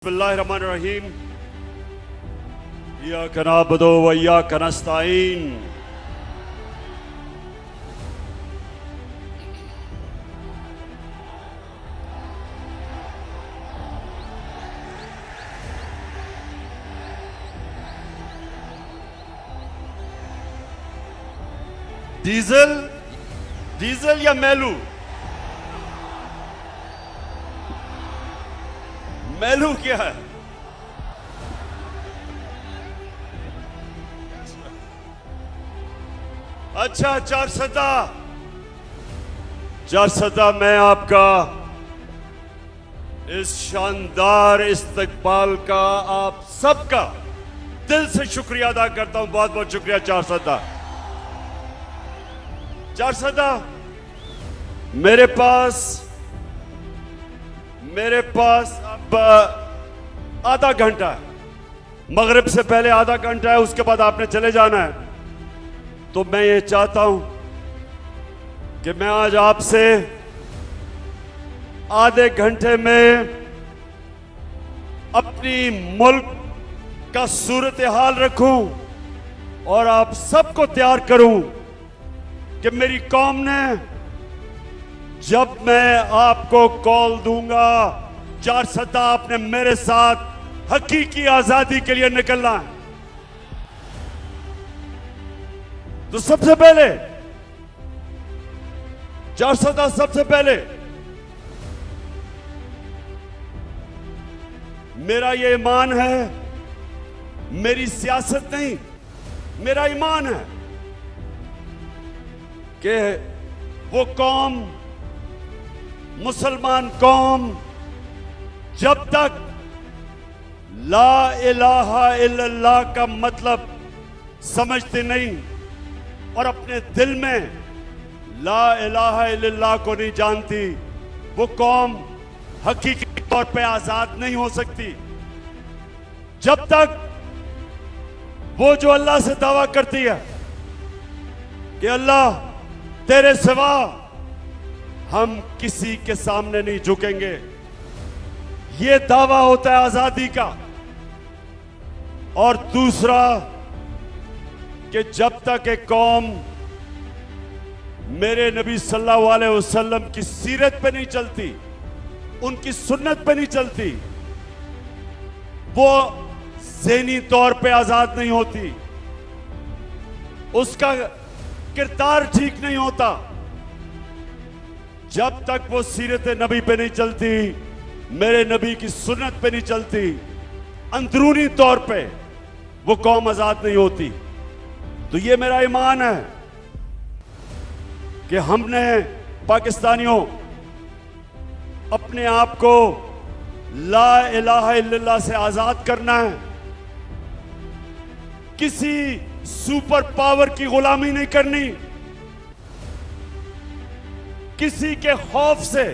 बिस्मिल्लाहिर्रहमानिर्रहीम। इय्याका नअबुदु व इय्याका नस्तईन। Diesel diesel या मेलू? मेलू क्या है? अच्छा, चार सदा मैं आपका इस शानदार इस्तकबाल का आप सबका दिल से शुक्रिया अदा करता हूं। बहुत बहुत शुक्रिया चार सदा। मेरे पास अब आधा घंटा है। मगरिब से पहले आधा घंटा है, उसके बाद आपने चले जाना है। तो मैं ये चाहता हूं कि मैं आज आपसे आधे घंटे में अपनी मुल्क का सूरत हाल रखूं और आप सबको तैयार करूं कि मेरी कौम ने जब मैं आपको कॉल दूंगा, चार सदा आपने मेरे साथ हकीकी आजादी के लिए निकलना है। तो सबसे पहले चार सदा, सबसे पहले मेरा ये ईमान है, मेरी सियासत नहीं, मेरा ईमान है कि वो कौम, मुसलमान कौम, जब तक ला इलाहा इल्लल्लाह का मतलब समझती नहीं और अपने दिल में ला इलाहा इल्लल्लाह को नहीं जानती, वो कौम हकीकी तौर पे आजाद नहीं हो सकती। जब तक वो जो अल्लाह से दावा करती है कि अल्लाह तेरे सिवा हम किसी के सामने नहीं झुकेंगे, ये दावा होता है आजादी का। और दूसरा कि जब तक एक कौम मेरे नबी सल्लल्लाहु अलैहि वसल्लम की सीरत पे नहीं चलती, उनकी सुन्नत पे नहीं चलती, वो ज़हनी तौर पे आजाद नहीं होती, उसका किरदार ठीक नहीं होता। जब तक वो सीरत नबी पे नहीं चलती, मेरे नबी की सुन्नत पे नहीं चलती, अंदरूनी तौर पे वो कौम आजाद नहीं होती। तो ये मेरा ईमान है कि हमने पाकिस्तानियों अपने आप को ला इलाहा इल्लल्लाह से आजाद करना है। किसी सुपर पावर की गुलामी नहीं करनी, किसी के खौफ से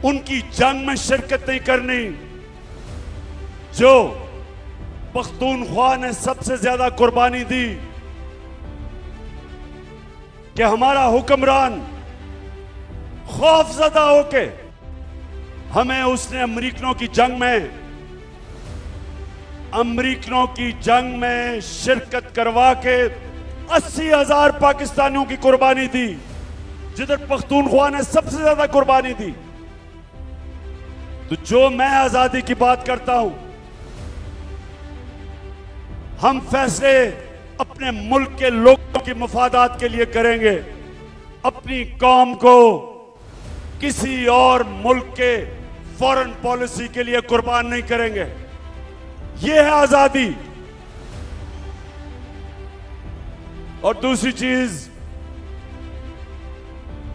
उनकी जंग में शिरकत नहीं करनी। जो पख्तूनख्वा ने सबसे ज्यादा कुर्बानी दी कि हमारा हुक्मरान खौफजदा होके हमें उसने अमरीकनों की जंग में शिरकत करवा के 80,000 पाकिस्तानियों की कुर्बानी दी, जिधर पख्तूनख्वा ने सबसे ज्यादा कुर्बानी दी। तो जो मैं आजादी की बात करता हूं, हम फैसले अपने मुल्क के लोगों की मफादात के लिए करेंगे, अपनी कौम को किसी और मुल्क के फॉरेन पॉलिसी के लिए कुर्बान नहीं करेंगे। यह है आजादी। और दूसरी चीज,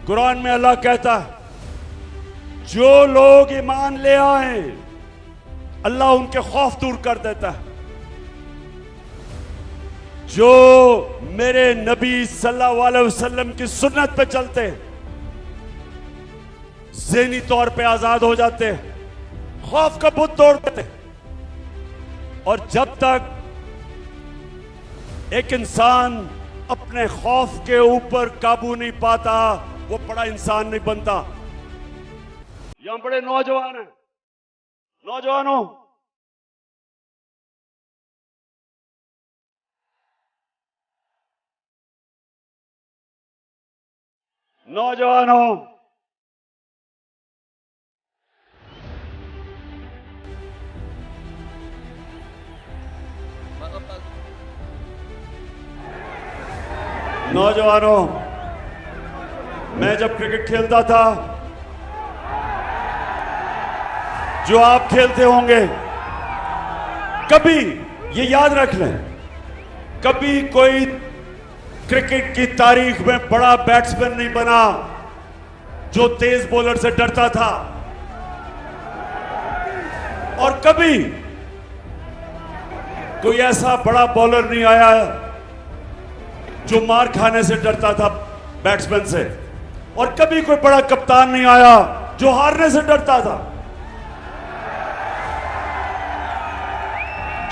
कुरान में अल्लाह कहता है, जो लोग ईमान ले आए अल्लाह उनके खौफ दूर कर देता है। जो मेरे नबी सल्लल्लाहु अलैहि वसल्लम की सुन्नत पे चलते हैं, ज़हनी तौर पे आजाद हो जाते हैं, खौफ का बुत तोड़ देते हैं। और जब तक एक इंसान अपने खौफ के ऊपर काबू नहीं पाता, वो बड़ा इंसान नहीं बनता। यहां बड़े नौजवान हैं, नौजवानों, नौजवानों, नौजवानों, मैं जब क्रिकेट खेलता था, जो आप खेलते होंगे, कभी ये याद रख लें, कभी कोई क्रिकेट की तारीख में बड़ा बैट्समैन नहीं बना जो तेज बॉलर से डरता था, और कभी कोई ऐसा बड़ा बॉलर नहीं आया जो मार खाने से डरता था बैट्समैन से, और कभी कोई बड़ा कप्तान नहीं आया जो हारने से डरता था।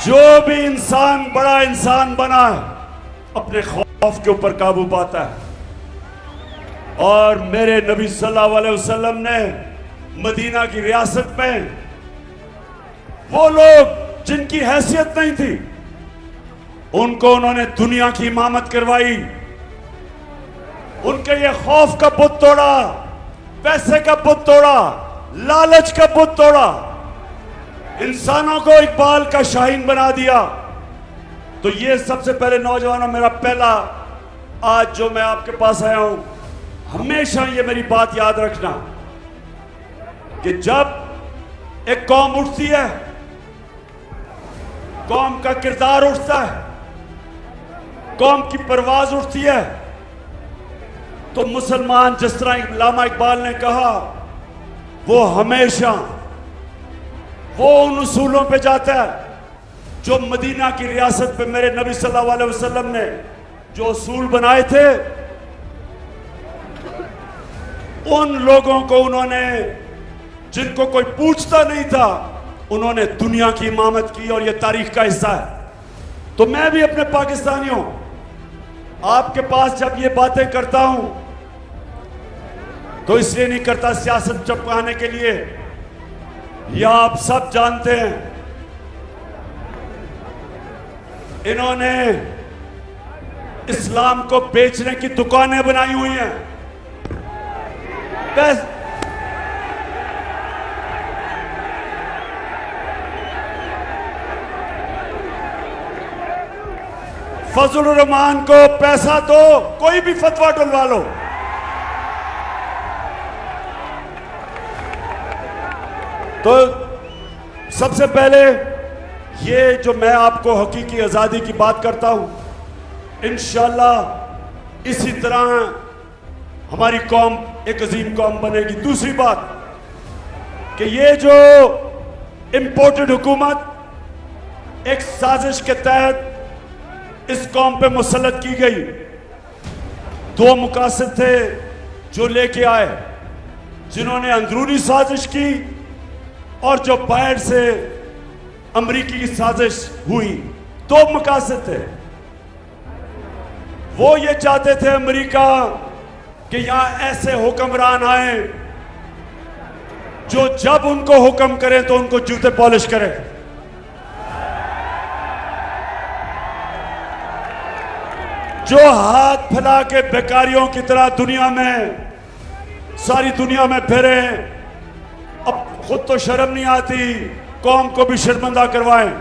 जो भी इंसान बड़ा इंसान बना है, अपने खौफ के ऊपर काबू पाता है। और मेरे नबी सल्लल्लाहु अलैहि वसल्लम ने मदीना की रियासत में वो लोग जिनकी हैसियत नहीं थी, उनको उन्होंने दुनिया की इमामत करवाई। उनके ये खौफ का बुत तोड़ा, पैसे का बुत तोड़ा, लालच का बुत तोड़ा, इंसानों को इकबाल का शाहीन बना दिया। तो ये सबसे पहले नौजवानों, मेरा पहला आज जो मैं आपके पास आया हूं, हमेशा ये मेरी बात याद रखना कि जब एक कौम उठती है, कौम का किरदार उठता है, कौम की परवाज उठती है, तो मुसलमान, जिस तरह अल्लामा इकबाल ने कहा, वो हमेशा वो उन उसूलों पे जाता है जो मदीना की रियासत पे मेरे नबी सल्लल्लाहु अलैहि वसल्लम ने जो उसूल बनाए थे। उन लोगों को उन्होंने, जिनको कोई पूछता नहीं था, उन्होंने दुनिया की इमामत की, और यह तारीख का हिस्सा है। तो मैं भी अपने पाकिस्तानियों, आपके पास जब ये बातें करता हूं तो इसलिए नहीं करता सियासत चपकाने के लिए, या आप सब जानते हैं इन्होंने इस्लाम को बेचने की दुकानें बनाई हुई हैं। फजलुर रहमान को पैसा दो, कोई भी फतवा डलवा लो। तो सबसे पहले ये जो मैं आपको हकीकी आज़ादी की बात करता हूं, इंशाअल्लाह इसी तरह हमारी कौम एक अजीम कौम बनेगी। दूसरी बात कि ये जो इंपोर्टेड हुकूमत एक साजिश के तहत इस कौम पे मुसल्लत की गई, दो मुकासद थे जो लेके आए, जिन्होंने अंदरूनी साजिश की और जो बाहर से अमेरिकी की साजिश हुई। दो मकासद थे। वो ये चाहते थे अमेरिका कि यहां ऐसे हुक्मरान आए जो जब उनको हुक्म करें तो उनको जूते पॉलिश करें। जो हाथ फैला के बेकारियों की तरह दुनिया में, सारी दुनिया में फिरे, अब खुद तो शर्म नहीं आती, कौम को भी शर्मिंदा करवाएं।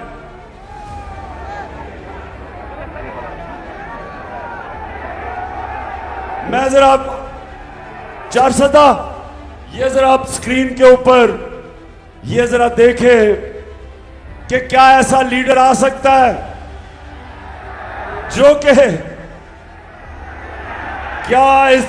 मैं जरा चार सदा ये जरा आप स्क्रीन के ऊपर ये जरा देखें कि क्या ऐसा लीडर आ सकता है जो कि क्या इस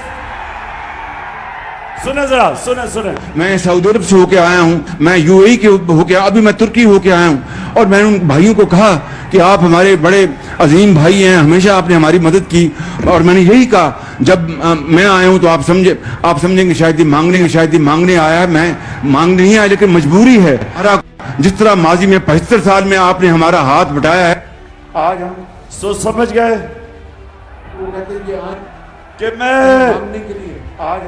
सुने जरा सुने। मैं सऊदी अरब से होके आया हूँ, मैं यूएई के होके, अभी मैं तुर्की होके आया हूँ, और मैंने उन भाइयों को कहा कि आप हमारे बड़े अजीम भाई हैं, हमेशा आपने हमारी मदद की। और मैंने यही कहा, जब मैं आया हूँ तो आप समझेंगे शायद ही मांगने आया है। मैं मांगने नहीं आया, लेकिन मजबूरी है। जिस तरह माजी में 75 साल में आपने हमारा हाथ बटाया है, आज हम सो समझ गए कि मैं मांगने के लिए आज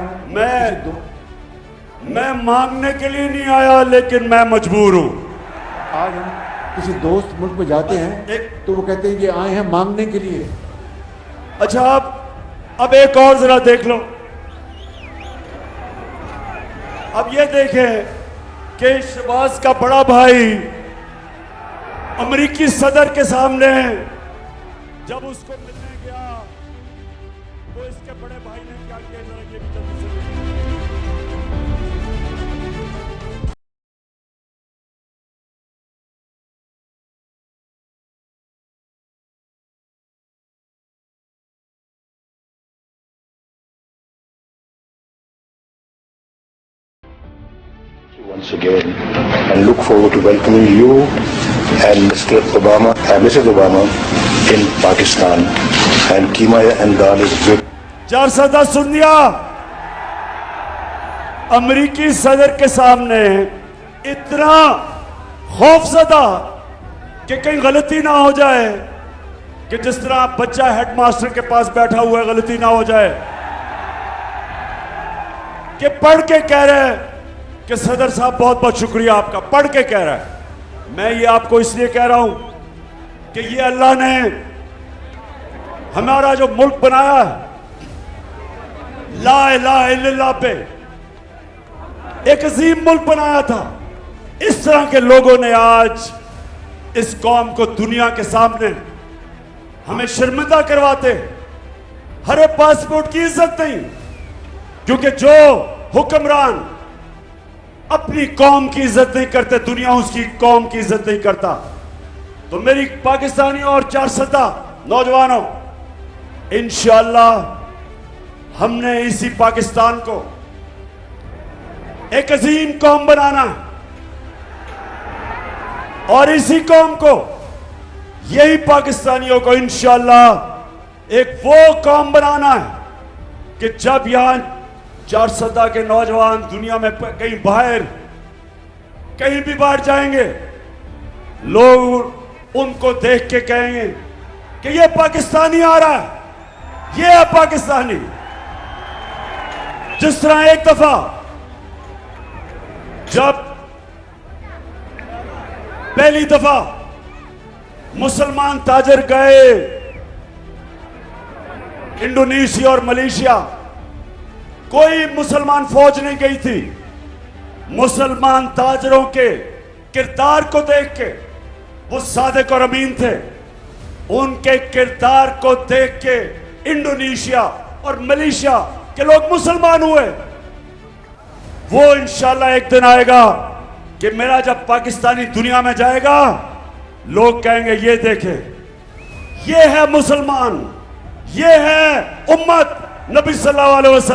मैं मांगने के लिए नहीं आया, लेकिन मैं मजबूर हूं। आज हम किसी दोस्त मुल्क में जाते हैं तो वो कहते हैं कि आए हैं मांगने के लिए। अच्छा, अब एक और जरा देख लो। अब ये देखें कि शहबाज का बड़ा भाई अमेरिकी सदर के सामने जब उसको मिलने गया तो इसके बड़े भाई ने क्या किया, जरा ये भी जल्दी से once again and look forward to welcoming you and Mr. Obama and Mrs. Obama in Pakistan. And Keema and Dal is great. चार सदा सुन दिया। अमेरिकी सदर के सामने इतना खौफजदा कि कहीं गलती ना हो जाए, कि जिस तरह बच्चा हेडमास्टर के पास बैठा हुआ है गलती ना हो जाए, कि पढ़ के कह रहे हैं कि सदर साहब बहुत बहुत शुक्रिया आपका, पढ़ के कह रहा है। मैं ये आपको इसलिए कह रहा हूं कि ये अल्लाह ने हमारा जो मुल्क बनाया है ला इलाहा इल्लल्लाह पे, एक अजीम मुल्क बनाया था। इस तरह के लोगों ने आज इस कौम को दुनिया के सामने हमें शर्मिंदा करवाते। हरे पासपोर्ट की इज्जत नहीं, क्योंकि जो हुक्मरान अपनी कौम की इज्जत नहीं करते, दुनिया उसकी कौम की इज्जत नहीं करता। तो मेरी पाकिस्तानी और चार सदा नौजवानों, इंशाअल्लाह हमने इसी पाकिस्तान को एक अजीम कौम बनाना है, और इसी कौम को, यही पाकिस्तानियों को इंशाअल्लाह एक वो कौम बनाना है कि जब यहां चार सदा के नौजवान दुनिया में कहीं बाहर, कहीं भी बाहर जाएंगे, लोग उनको देख के कहेंगे कि ये पाकिस्तानी आ रहा है, ये है पाकिस्तानी। जिस तरह एक दफा जब पहली दफा मुसलमान ताजर गए इंडोनेशिया और मलेशिया, कोई मुसलमान फौज नहीं गई थी। मुसलमान ताजरों के किरदार को देख के, वो सादिक और अमीन थे, उनके किरदार को देख के इंडोनेशिया और मलेशिया के लोग मुसलमान हुए। वो इंशाल्लाह एक दिन आएगा कि मेरा जब पाकिस्तानी दुनिया में जाएगा, लोग कहेंगे ये देखे, ये है मुसलमान, ये है उम्मत नबी सल्लल्लाहु अलैहि वसल्लम।